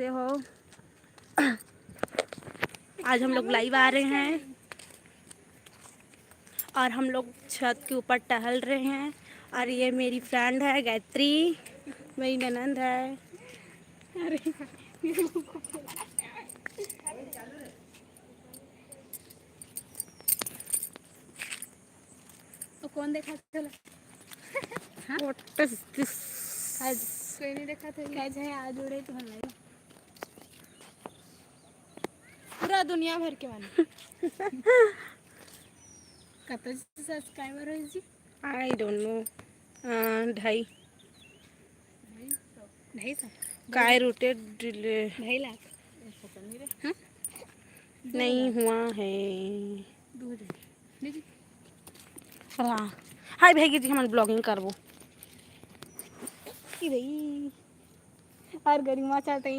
कैसे हो। आज हम लोग लाइव आ रहे हैं और हम लोग छत के ऊपर टहल रहे हैं। और ये मेरी फ्रेंड है गायत्री, मेरी ननंद है। अरे तो कौन देखा चला? What is this? आज कोई नहीं देखा था। कैसे है आज उड़े तो हमारे पूरा दुनिया भर के वाले कतने सब्सक्राइबर है जी? I don't know. 2.5 काय रोटेड 2.5 लाख हाँ? नहीं हुआ है। हाँ हाय भाई जी, हमारी ब्लॉगिंग करबो भाई और गरिमा चाहते हैं।